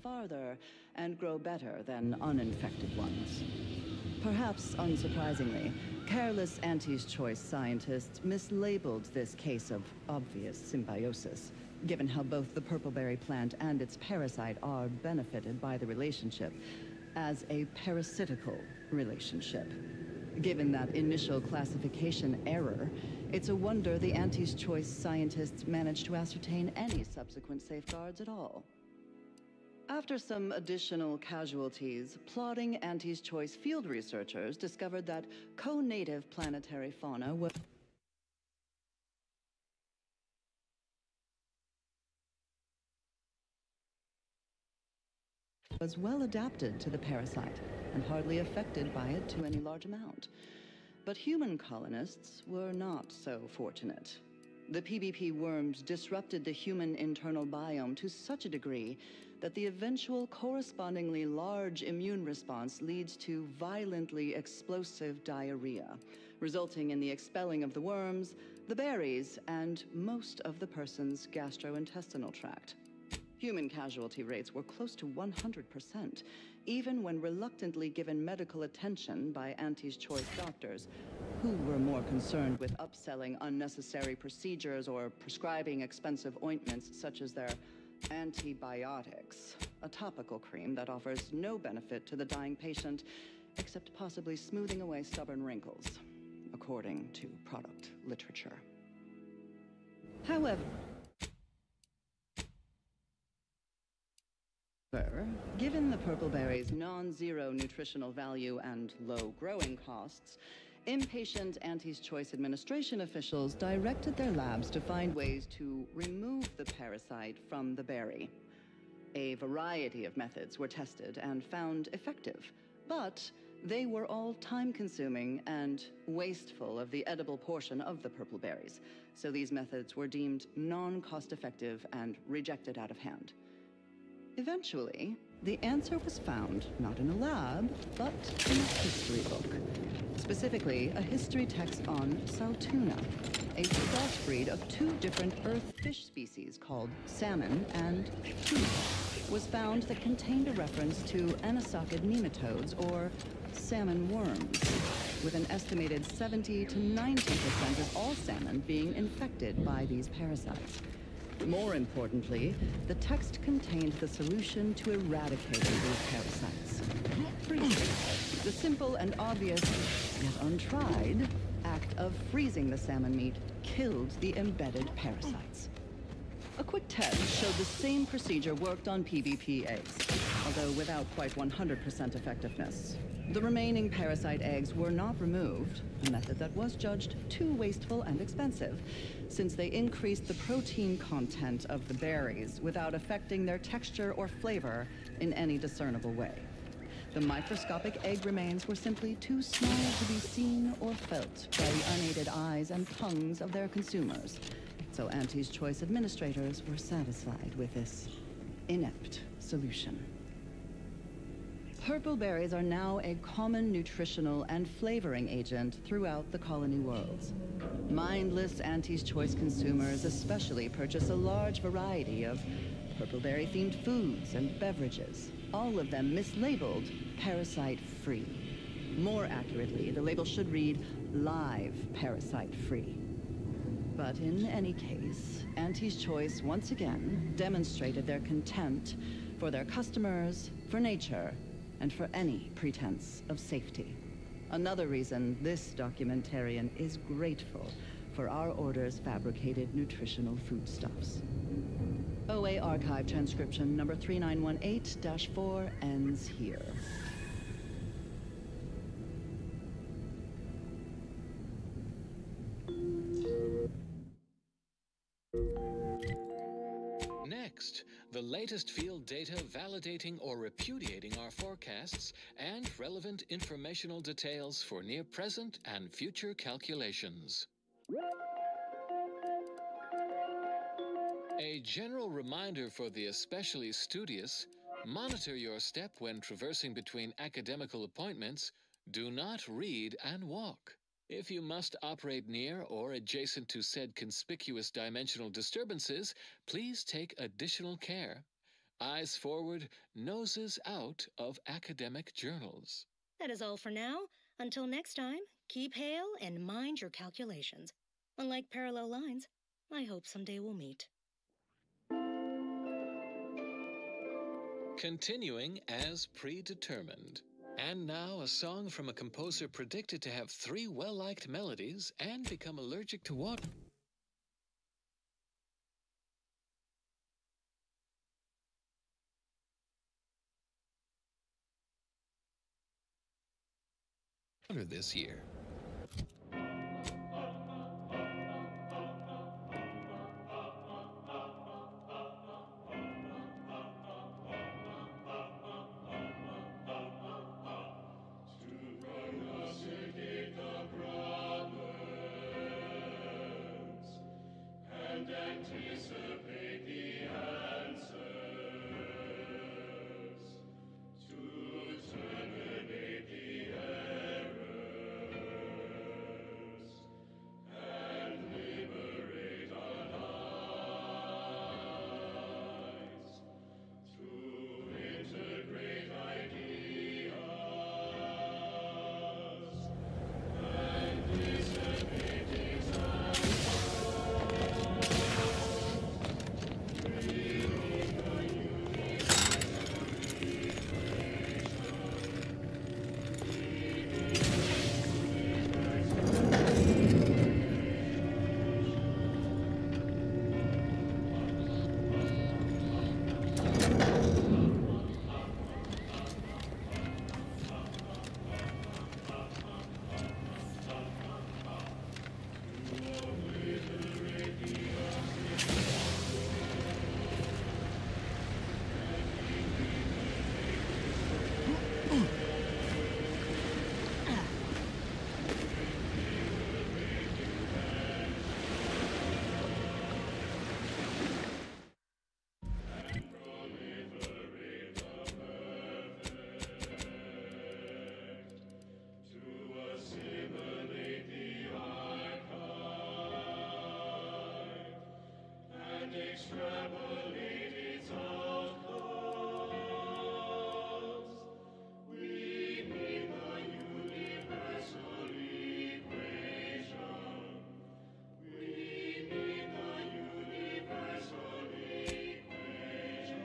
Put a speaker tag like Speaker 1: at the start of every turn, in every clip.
Speaker 1: Farther and grow better than uninfected ones. Perhaps unsurprisingly, careless Auntie's Choice scientists mislabeled this case of obvious symbiosis, given how both the purpleberry plant and its parasite are benefited by the relationship, as a parasitical relationship. Given that initial classification error, it's a wonder the Auntie's Choice scientists managed to ascertain any subsequent safeguards at all. After some additional casualties, plodding Auntie's Choice field researchers discovered that co-native planetary fauna was well adapted to the parasite and hardly affected by it to any large amount. But human colonists were not so fortunate. The PBP worms disrupted the human internal biome to such a degree that the eventual correspondingly large immune response leads to violently explosive diarrhea, resulting in the expelling of the worms, the berries, and most of the person's gastrointestinal tract. Human casualty rates were close to 100%, even when reluctantly given medical attention by Auntie's Choice doctors, who were more concerned with upselling unnecessary procedures or prescribing expensive ointments such as their antibiotics, a topical cream that offers no benefit to the dying patient except possibly smoothing away stubborn wrinkles, according to product literature. However, given the purpleberry's non-zero nutritional value and low growing costs, impatient Auntie's Choice administration officials directed their labs to find ways to remove the parasite from the berry. A variety of methods were tested and found effective, but they were all time-consuming and wasteful of the edible portion of the purpleberries, so these methods were deemed non-cost-effective and rejected out of hand. Eventually, the answer was found not in a lab, but in a history book. Specifically, a history text on Saltuna, a crossbreed of two different earth fish species called salmon and tuna, was found that contained a reference to anisakid nematodes, or salmon worms, with an estimated 70 to 90% of all salmon being infected by these parasites. More importantly, the text contained the solution to eradicating these parasites. Freezing. The simple and obvious, yet untried, act of freezing the salmon meat killed the embedded parasites. A quick test showed the same procedure worked on PBP eggs, although without quite 100% effectiveness. The remaining parasite eggs were not removed, a method that was judged too wasteful and expensive, since they increased the protein content of the berries without affecting their texture or flavor in any discernible way. The microscopic egg remains were simply too small to be seen or felt by the unaided eyes and tongues of their consumers, so Auntie's Choice administrators were satisfied with this inept solution. Purple berries are now a common nutritional and flavoring agent throughout the colony worlds. Mindless Auntie's Choice consumers especially purchase a large variety of purpleberry-themed foods and beverages, all of them mislabeled parasite-free. More accurately, the label should read live parasite-free. But in any case, Auntie's Choice once again demonstrated their contempt for their customers, for nature, and for any pretense of safety. Another reason this documentarian is grateful for our order's fabricated nutritional foodstuffs. OA Archive transcription number 3918-4 ends here.
Speaker 2: Next, the latest field data validating or repudiating our forecasts and relevant informational details for near-present and future calculations. A general reminder for the especially studious, Monitor your step when traversing between academical appointments. Do not read and walk. If you must operate near or adjacent to said conspicuous dimensional disturbances, please take additional care. Eyes forward, noses out of academic journals.
Speaker 3: That is all for now. Until next time, keep hail and mind your calculations. Unlike parallel lines, I hope someday we'll meet.
Speaker 2: Continuing as predetermined. And now a song from a composer predicted to have 3 well-liked melodies and become allergic to water. This year.
Speaker 4: Anticipate the answers to terminate the errors and liberate our lives to integrate ideas and dissipate desires. Extrapolate its outcomes. We need the universal equation. We need the universal equation.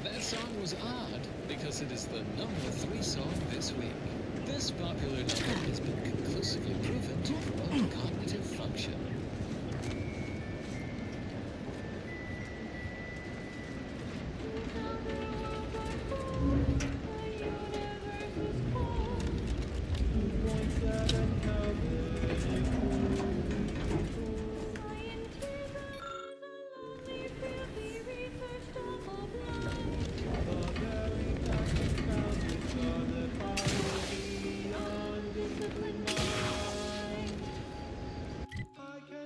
Speaker 2: That song was odd because it is the #3 song this week. This popular number has been conclusively proven to promote cognitive function.
Speaker 4: I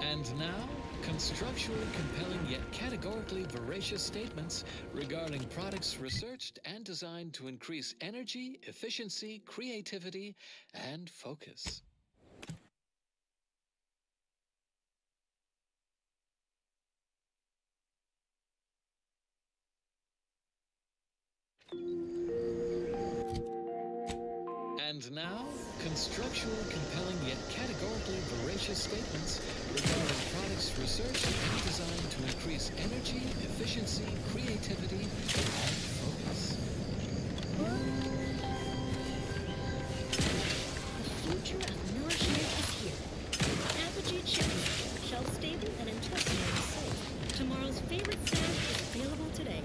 Speaker 2: And now, constructually compelling yet categorically voracious statements regarding products researched and designed to increase energy, efficiency, creativity, and focus. And now, constructually compelling yet categorically voracious statements regarding products researched and designed to increase energy, efficiency, creativity, and focus.
Speaker 3: The future of nourishment is here. Apogee chips, shelf-stable and intestinally safe. Tomorrow's favorite snack is available today.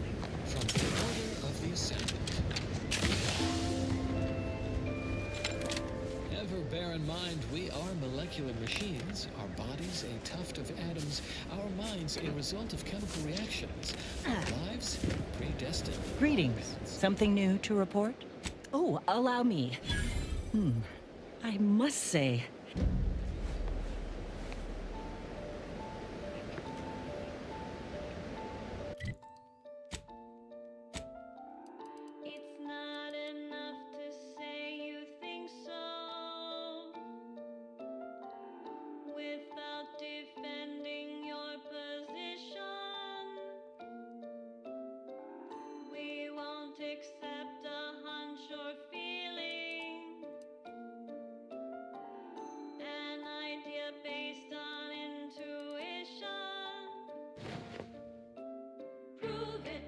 Speaker 2: From the Order of the Ascendant. Ever bear in mind, we are molecular machines, our bodies a tuft of atoms, our minds a result of chemical reactions, our lives predestined.
Speaker 5: Greetings. Something new to report? Oh, allow me. I must say,
Speaker 4: It's not enough to say you think so without defending your position. We won't accept a hunch or feeling, an idea based on intuition. Prove it,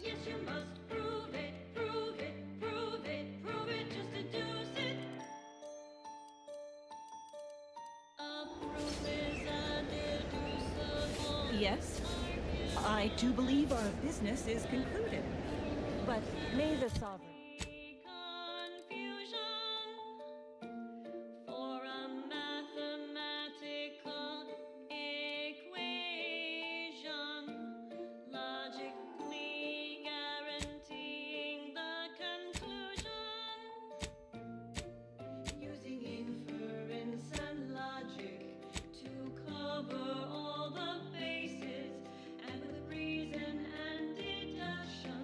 Speaker 4: yes you must prove it, prove it, prove it, prove it, just deduce it. A proof is a deducible.
Speaker 5: yes, I do believe our business is concluded. But may the sovereign...
Speaker 4: Confusion for a mathematical equation, logically guaranteeing the conclusion, using inference and logic to cover all the bases, and with reason and deduction,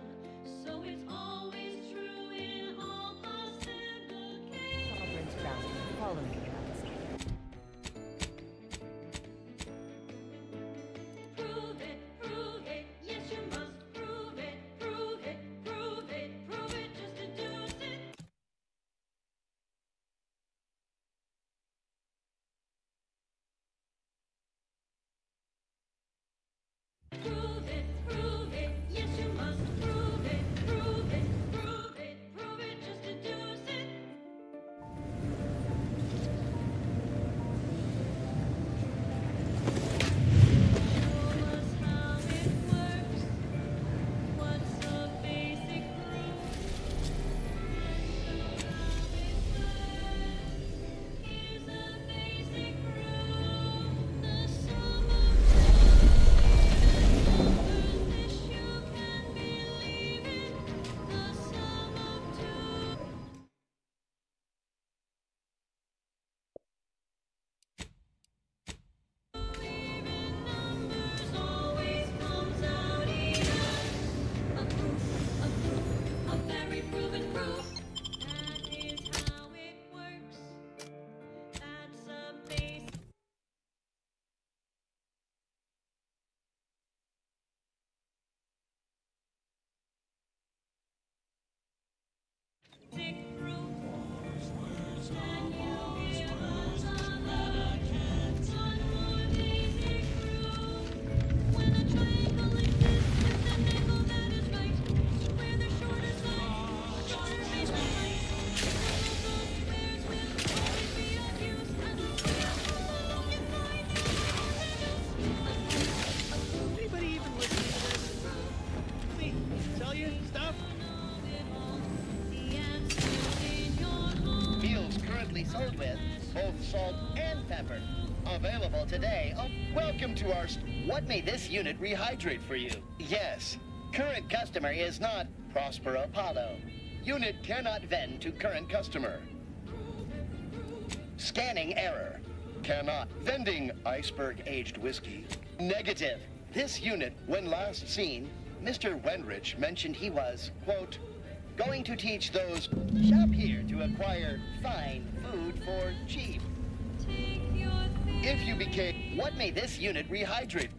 Speaker 4: so it's always true in all possible cases.
Speaker 5: Sovereign's bounty following the
Speaker 4: Prove it, yes you must prove it, prove it, prove it, prove it, just deduce it. Prove it, yes you must prove it, prove it, prove it, prove it, just deduce it.
Speaker 6: both salt and pepper. Available today. Oh, welcome to our... What may this unit rehydrate for you? Yes. Current customer is not Prosper Apollo. Unit cannot vend to current customer. Scanning error. Cannot. Vending iceberg aged whiskey. Negative. This unit, when last seen, Mr. Wenrich mentioned he was, quote, going to teach those shop here to acquire fine food for cheap. If you became... What may this unit rehydrate?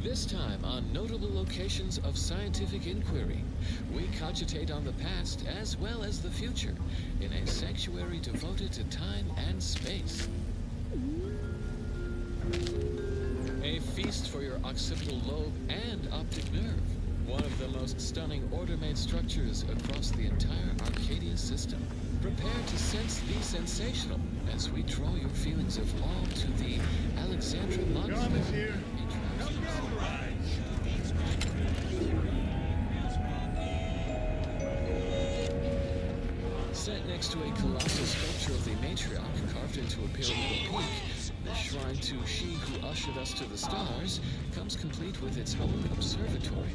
Speaker 2: This time on Notable Locations of Scientific Inquiry, we cogitate on the past as well as the future in a sanctuary devoted to time and space. A feast for your occipital lobe and optic nerve. One of the most stunning order-made structures across the entire Arcadia system. Prepare to sense the sensational as we draw your feelings of awe to the Alexandra Monastery. Set next to a colossal sculpture of the matriarch carved into a pyramidal peak, the shrine to she who ushered us to the stars comes complete with its own observatory.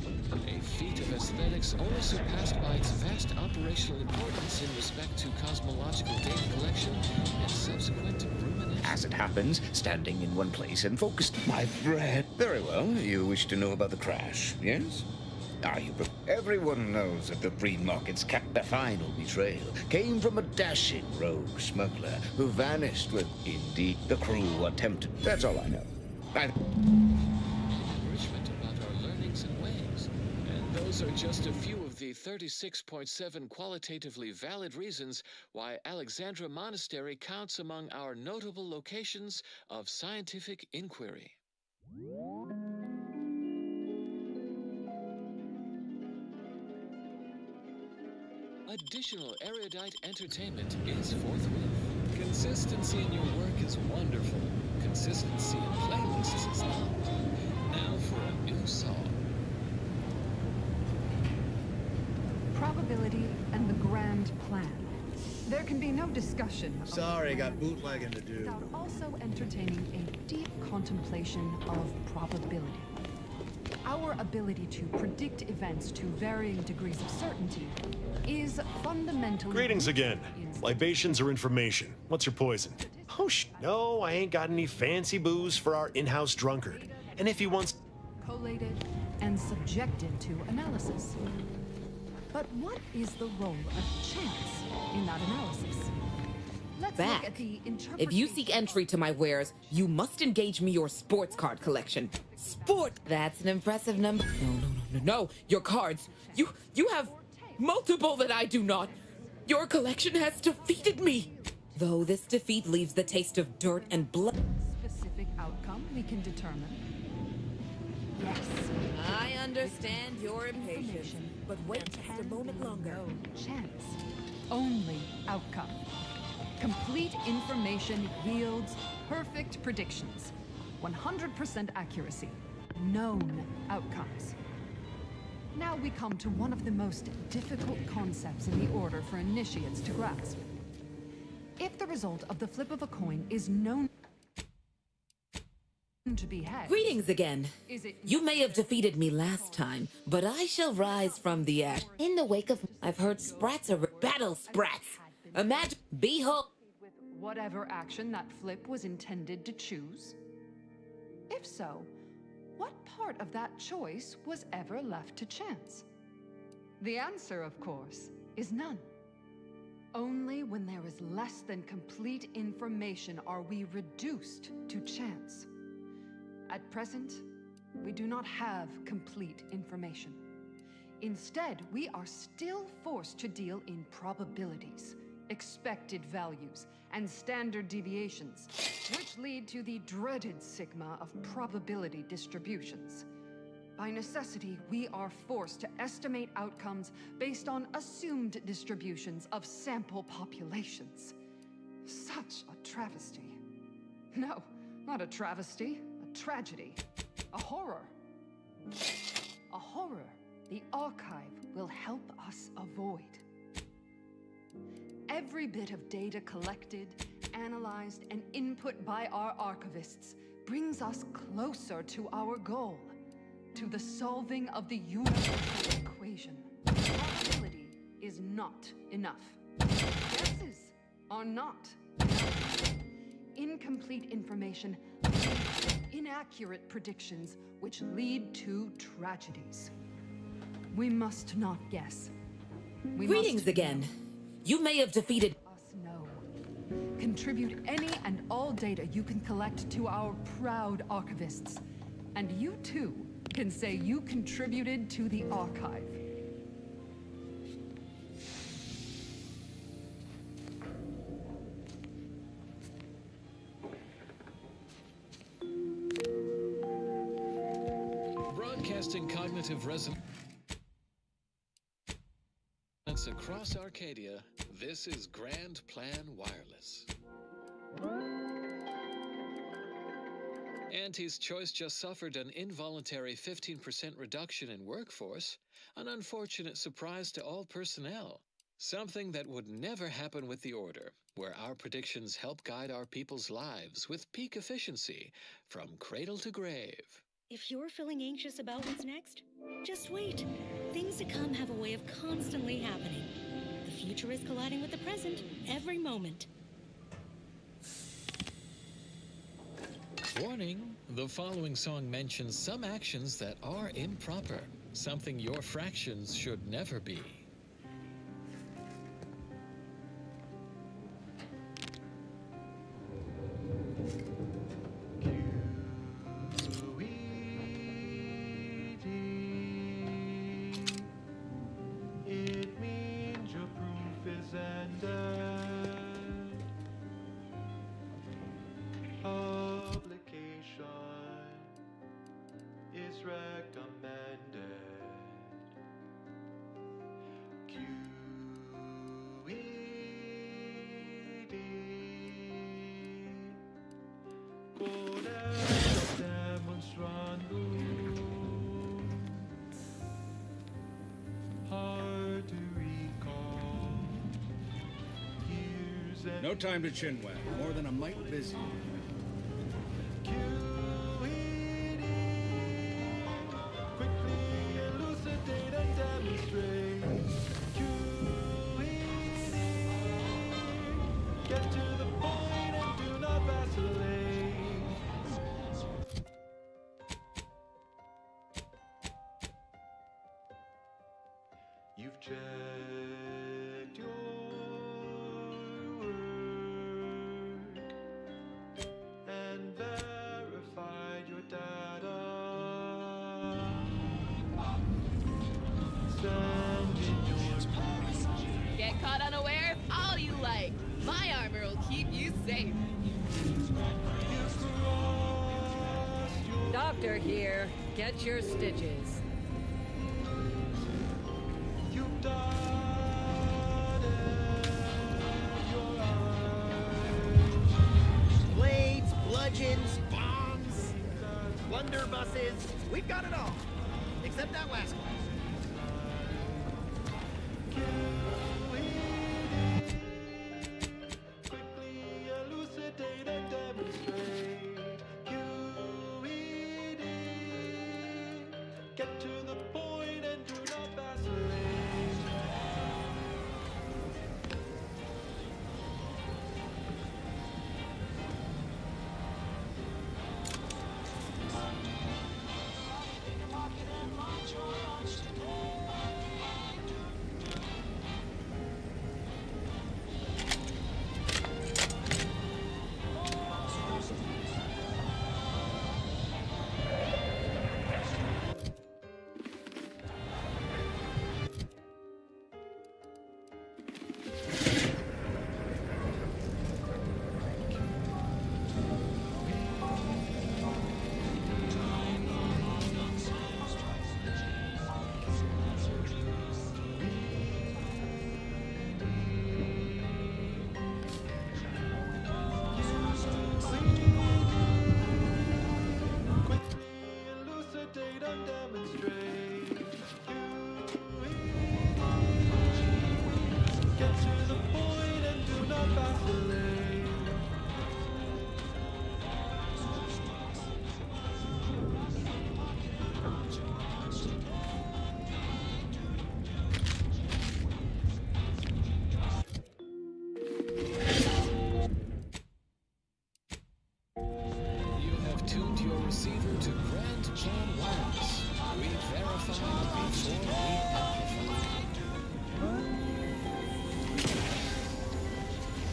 Speaker 2: A feat of aesthetics only surpassed by its vast operational importance in respect to cosmological data collection and subsequent rumination.
Speaker 7: As it happens, standing in one place and focused. My bread. Very well. You wish to know about the crash, yes? Are you? Everyone knows that the free market's the final betrayal came from a dashing rogue smuggler who vanished with, indeed, the crew attempted. That's all I know.
Speaker 2: Enrichment about our learnings and ways. And those are just a few of the 36.7 qualitatively valid reasons why Alexandra Monastery counts among our notable locations of scientific inquiry. Additional erudite entertainment is forthwith. Consistency in your work is wonderful. Consistency in playlists is not. Now for a new song.
Speaker 8: Probability and the grand plan. There can be no discussion.
Speaker 9: Sorry, got bootlegging to do.
Speaker 8: Without also entertaining a deep contemplation of probability. Our ability to predict events to varying degrees of certainty is fundamentally...
Speaker 10: Greetings again. Libations or information? What's your poison? Oh, no, I ain't got any fancy booze for our in-house drunkard. And if he wants...
Speaker 8: Collated and subjected to analysis. But what is the role of chance in that analysis? Let's look at the interpretation.
Speaker 11: If you seek entry to my wares, you must engage me your sports card collection. Sport! That's an impressive number. No. Your cards. You have multiple that I do not. Your collection has defeated me. Though this defeat leaves the taste of dirt and blood.
Speaker 8: Specific outcome we can determine. Yes.
Speaker 11: I understand your impatience, but wait just a moment longer.
Speaker 8: No chance. Only outcome. Complete information yields perfect predictions. 100% accuracy. Known outcomes. Now we come to one of the most difficult concepts in the order for initiates to grasp. If the result of the flip of a coin is known to be heads...
Speaker 11: Greetings again. You may have defeated me last time, but I shall rise from the ash. In the wake of... I've heard sprats are... Battle sprats! Imagine... Behold...
Speaker 8: With whatever action that flip was intended to choose? If so, what part of that choice was ever left to chance? The answer, of course, is none. Only when there is less than complete information are we reduced to chance. At present, we do not have complete information. Instead, we are still forced to deal in probabilities, expected values, and standard deviations, which lead to the dreaded sigma of probability distributions. By necessity, we are forced to estimate outcomes based on assumed distributions of sample populations. Such a travesty. No, not a travesty, a tragedy, a horror. the archive will help us avoid. Every bit of data collected, analyzed, and input by our archivists brings us closer to our goal, to the solving of the universal equation. Probability is not enough. Guesses are not enough. Incomplete information leads to inaccurate predictions, which lead to tragedies. We must not guess.
Speaker 11: Greetings again. You may have defeated
Speaker 8: us know. Contribute any and all data you can collect to our proud archivists. And you too can say you contributed to the archive.
Speaker 2: Broadcasting cognitive resonance across Arcadia, this is Grand Plan Wireless. Auntie's Choice just suffered an involuntary 15% reduction in workforce, an unfortunate surprise to all personnel. Something that would never happen with the Order, where our predictions help guide our people's lives with peak efficiency from cradle to grave.
Speaker 3: If you're feeling anxious about what's next, just wait. Things to come have a way of constantly happening. The future is colliding with the present every moment.
Speaker 2: Warning, the following song mentions some actions that are improper, something your fractions should never be.
Speaker 9: No time to chinwag. More than a mite busy.
Speaker 12: Quickly elucidate and demonstrate. Get to the point and do not vacillate. You've checked your and verified your data. Send in your
Speaker 13: Get caught unawares all you like. My armor will keep you safe.
Speaker 14: Doctor here. Get your stitches.
Speaker 12: You've dotted your
Speaker 6: Blades, bludgeons, bombs, blunderbusses. We've got it all. Except that last one.
Speaker 12: quickly elucidate and demonstrate. QED. Get to the point and do not vacillate. Lock it and launch your launch.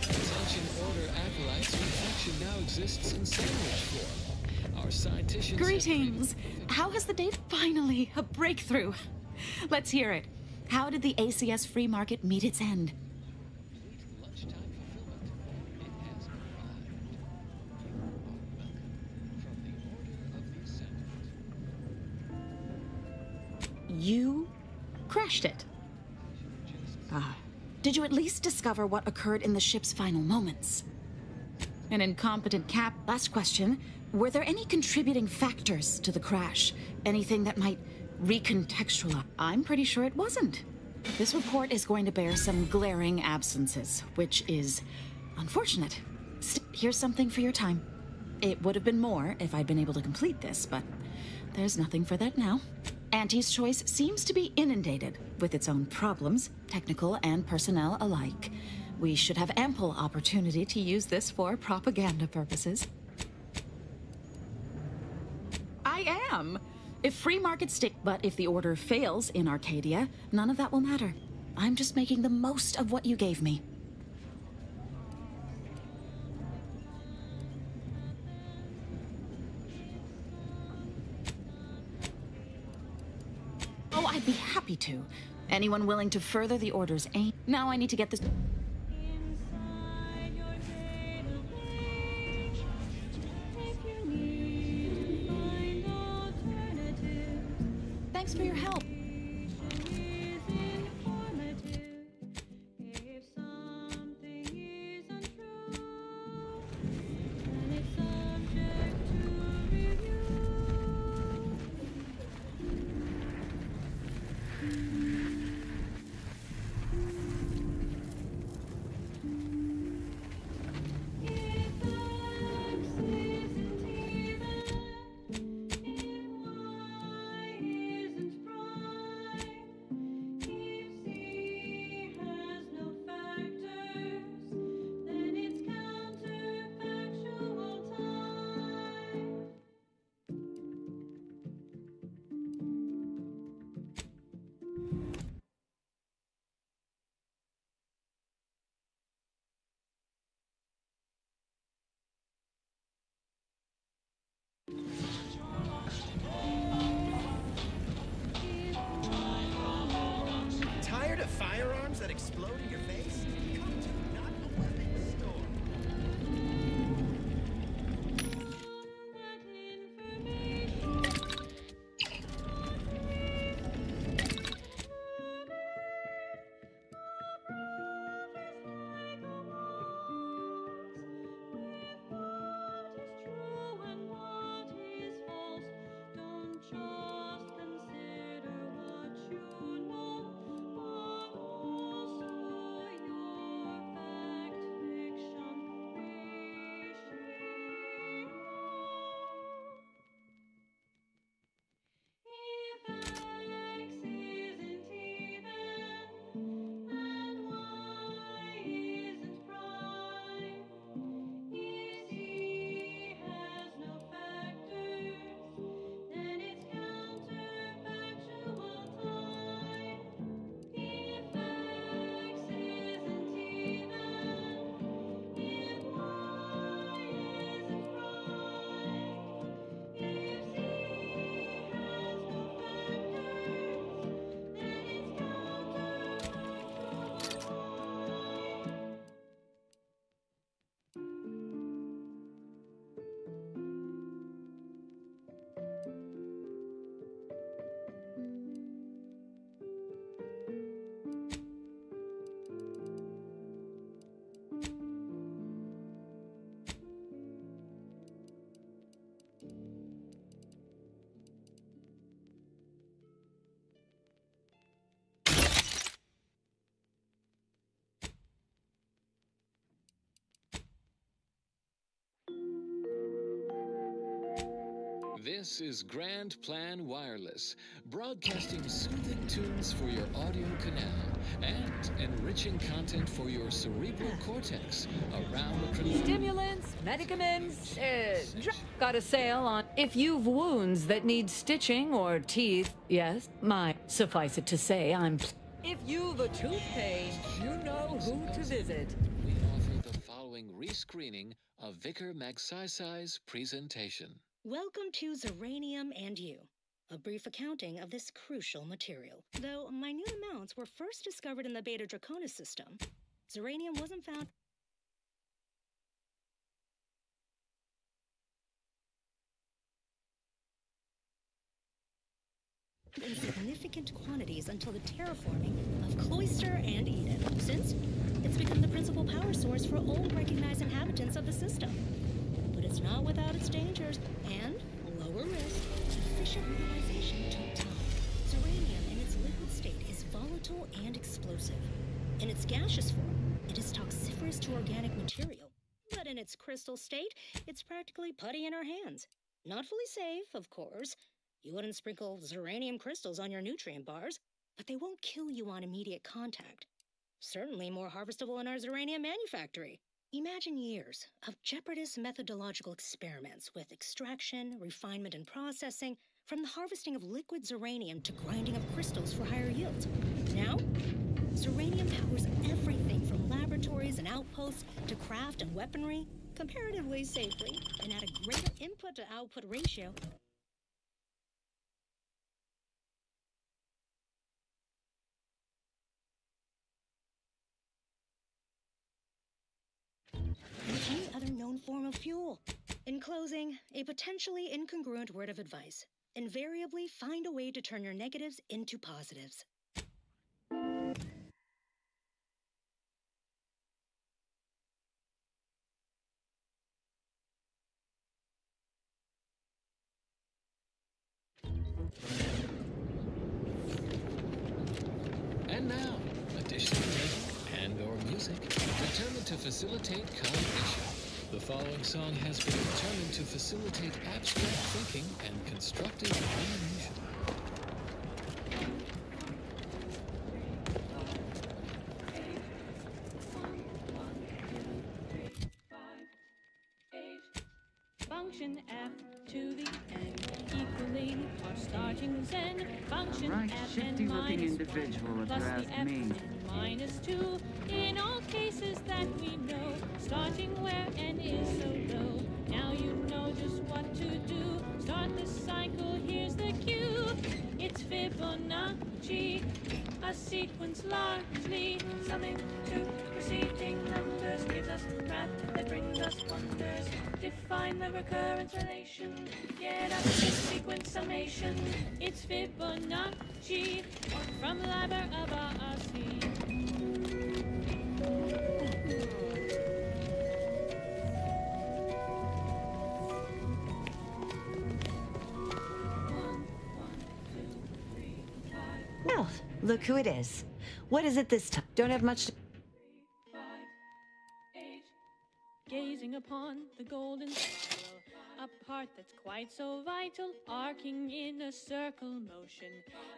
Speaker 2: Attention Order acolytes, infection now exists in sandwich form. Our scientists...
Speaker 15: Greetings! How has the day finally a breakthrough? Let's hear it. How did the ACS free market meet its end? You crashed it. Did you at least discover what occurred in the ship's final moments? An incompetent cap. Last question. Were there any contributing factors to the crash? Anything that might recontextualize? I'm pretty sure it wasn't. This report is going to bear some glaring absences, which is unfortunate. Here's something for your time. It would have been more if I'd been able to complete this, but there's nothing for that now. Auntie's Choice seems to be inundated with its own problems, technical and personnel alike. We should have ample opportunity to use this for propaganda purposes. I am! If free market but if the order fails in Arcadia, none of that will matter. I'm just making the most of what you gave me. Oh, I'd be happy to. Anyone willing to further the order's aim? Now I need to get this... Thanks for your help.
Speaker 16: Tired of firearms that explode in your face? Come to Not a Weapons Store.
Speaker 2: This is Grand Plan Wireless, broadcasting soothing tunes for your audio canal and enriching content for your cerebral cortex around the cranium.
Speaker 14: Stimulants, medicaments, got a sale on if you've wounds that need stitching or teeth. Yes, suffice it to say, if you've a tooth pain, you know who to visit.
Speaker 2: We offer the following rescreening of Vicar Magsaysay's presentation.
Speaker 3: Welcome to Zeranium and You, a brief accounting of this crucial material. Though minute amounts were first discovered in the Beta Draconis system, Zeranium wasn't found in significant quantities until the terraforming of Cloister and Eden, since it's become the principal power source for all recognized inhabitants of the system. But it's not without its dangers and lower risk. Efficient utilization took time. Zeranium in its liquid state is volatile and explosive. In its gaseous form, it is toxiferous to organic material. But in its crystal state, it's practically putty in our hands. Not fully safe, of course. You wouldn't sprinkle Zeranium crystals on your nutrient bars, but they won't kill you on immediate contact. Certainly more harvestable in our Zeranium manufactory. Imagine years of jeopardous methodological experiments with extraction, refinement, and processing, from the harvesting of liquid Zeranium to grinding of crystals for higher yields. Now, Zeranium powers everything from laboratories and outposts to craft and weaponry, comparatively safely, and at a greater input-to-output ratio. Any other known form of fuel. In closing, a potentially incongruent word of advice. Invariably find a way to turn your negatives into positives.
Speaker 2: And now, additional data and/or music determined to facilitate cognition. The following song has been determined to facilitate abstract thinking and constructive rumination.
Speaker 17: Function F to the N equaling our starting Zen. Function F and minus 1 plus the F and minus 2. In all cases that we know, starting where N is so low. Now you know just what to do. Start the cycle, here's the cue. It's Fibonacci, a sequence largely summing to preceding numbers. Gives us math that brings us wonders. Define the recurrence relation, get us a sequence summation. It's Fibonacci from Liber of RC.
Speaker 5: Well, look who it is. What is it this time? Don't have much to...
Speaker 17: Gazing upon the golden circle, a part that's quite so vital, arcing in a circle motion,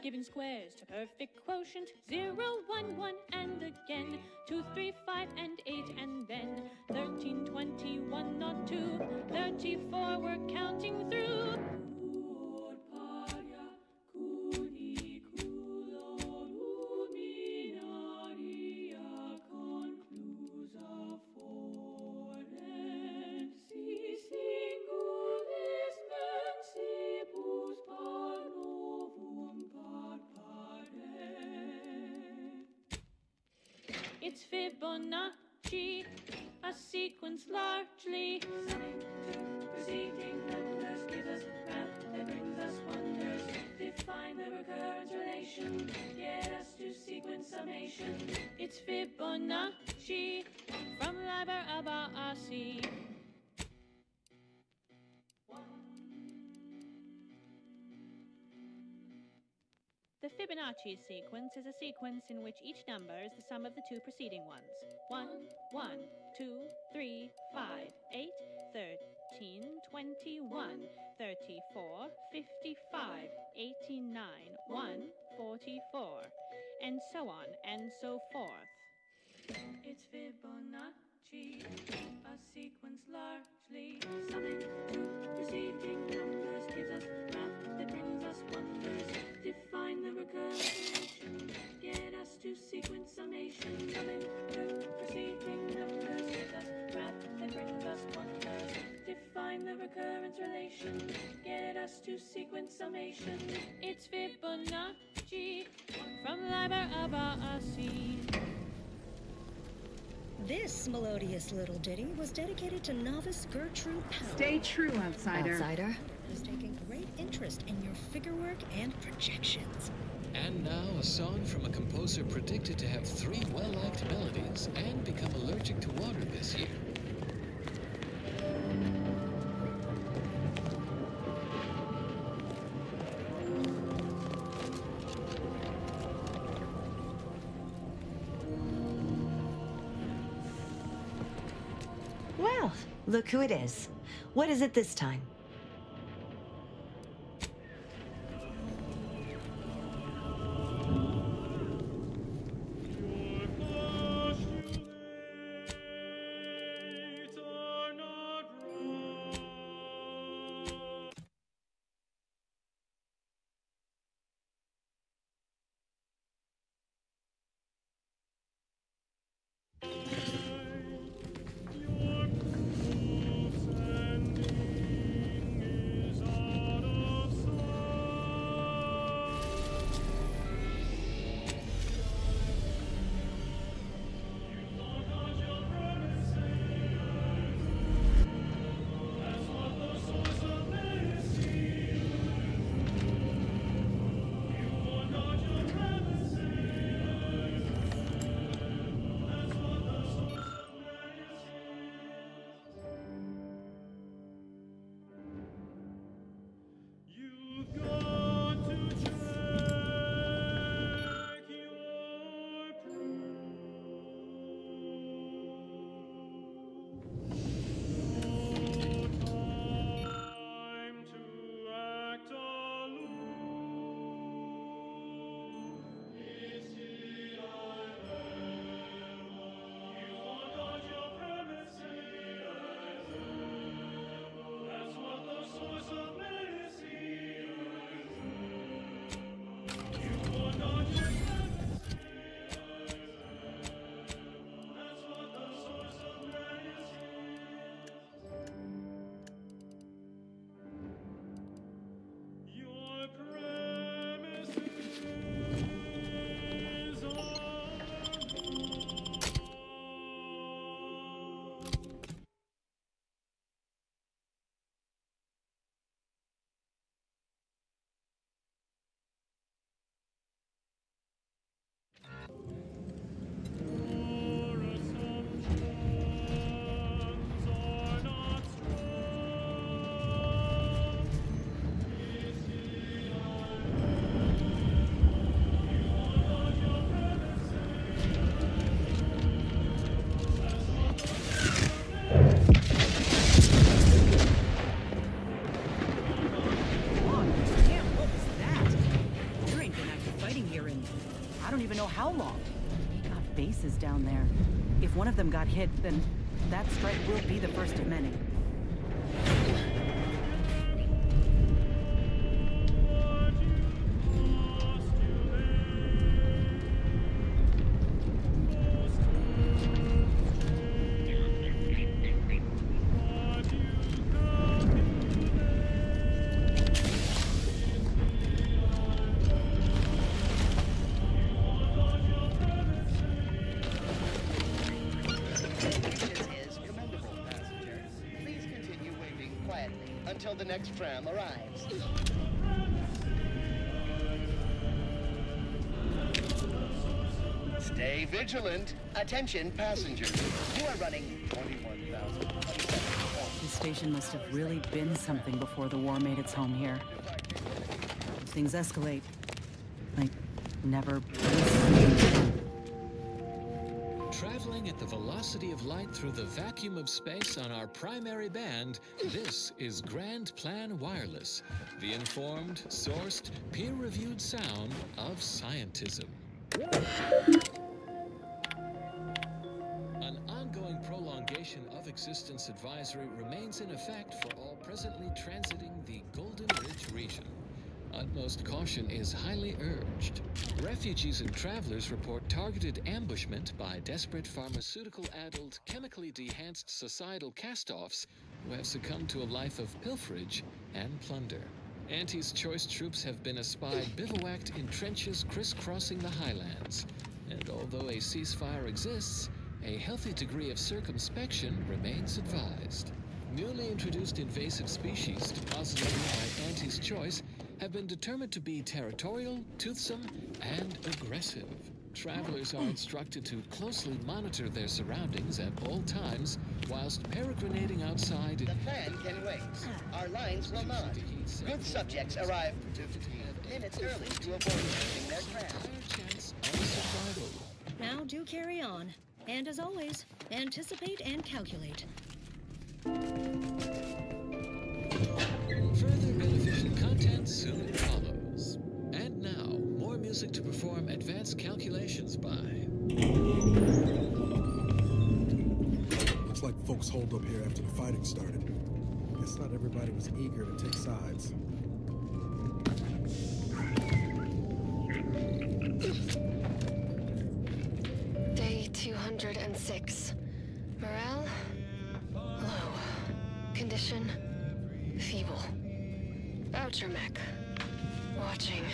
Speaker 17: giving squares to perfect quotient, 0, 1, 1, and again, 2, 3, 5, and 8, and then 13, 21, not 2, 34, we're counting through. It's Fibonacci, a sequence largely summing to preceding numbers. Gives us math that brings us wonders. Define the recurrence relation, get us to sequence summation. It's Fibonacci from Liber of RC. The Fibonacci sequence is a sequence in which each number is the sum of the two preceding ones. 1, 1, 2, 3, 5, 8, 13. 19, 21, 34, 55, 89, 1, 44, and so on and so forth.
Speaker 4: It's Fibonacci, a sequence largely summing to preceding numbers, gives us math that brings us wonders. Define the recursion, get us to sequence summation. Summing to preceding numbers, gives us math that brings us wonders. Define the recurrence relation, get us to sequence summation.
Speaker 17: It's Fibonacci from Liber Abaci.
Speaker 3: This melodious little ditty was dedicated to novice Gertrude Powell.
Speaker 8: Stay true, outsider.
Speaker 3: Outsider? Who's taking great interest in your figure work and projections.
Speaker 2: And now a song from a composer predicted to have 3 well-liked melodies and become allergic to water this year.
Speaker 5: Well, look who it is. What is it this time?
Speaker 18: How long? We got bases down there. If one of them got hit, then that strike will be the first of many.
Speaker 6: Until the next tram arrives. Stay vigilant. Attention, passengers. You are running 21,027.
Speaker 18: This station must have really been something before the war made its home here. Things escalate. Like, never.
Speaker 2: Traveling at the velocity of light through the vacuum of space on our primary band, this is Grand Plan Wireless, the informed, sourced, peer-reviewed sound of scientism. An ongoing prolongation of existence advisory remains in effect for all presently transiting the Golden Ridge region. Utmost caution is highly urged. Refugees and travelers report targeted ambushment by desperate pharmaceutical-addled, chemically dehanced societal cast-offs who have succumbed to a life of pilferage and plunder. Auntie's choice troops have been espied bivouacked in trenches crisscrossing the highlands. And although a ceasefire exists, a healthy degree of circumspection remains advised. Newly introduced invasive species deposited by Auntie's choice have been determined to be territorial, toothsome, and aggressive. Travelers are instructed to closely monitor their surroundings at all times whilst peregrinating outside.
Speaker 6: The plan can wait. Our lines will not. Good subjects arrive minutes early to avoid losing their craft.
Speaker 3: Now do carry on. And as always, anticipate and calculate.
Speaker 2: Further beneficial content soon follows. And now, more music to perform advanced calculations by.
Speaker 19: Looks like folks holed up here after the fighting started. Guess not everybody was eager to take sides.
Speaker 20: Day 206. Morale? Low. Condition? Feeble. Voucher mech. Watching.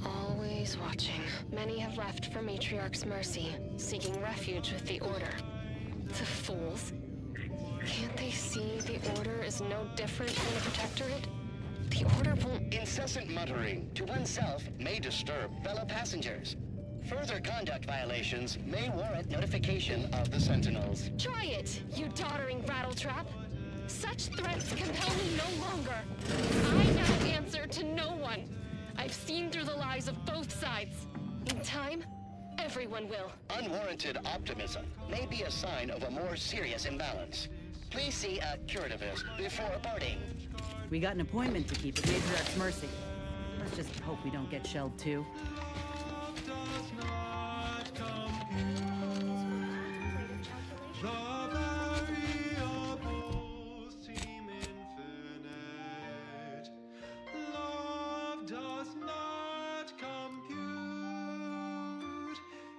Speaker 20: Always watching. Many have left for Matriarch's mercy, seeking refuge with the Order. The fools. Can't they see the Order is no different from the Protectorate? The Order won't...
Speaker 6: Incessant muttering to oneself may disturb fellow passengers. Further conduct violations may warrant notification of the Sentinels.
Speaker 20: Try it, you doddering rattletrap! Such threats compel me no longer. I now answer to no one. I've seen through the lies of both sides. In time, everyone will.
Speaker 6: Unwarranted optimism may be a sign of a more serious imbalance. Please see a curativist before boarding.
Speaker 18: We got an appointment to keep at Matriarch's mercy. Let's just hope we don't get shelled too.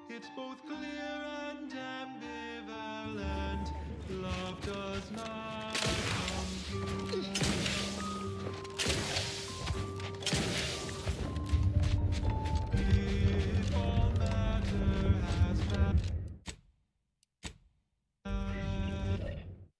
Speaker 12: It's both clear and ambivalent. Love does not compute.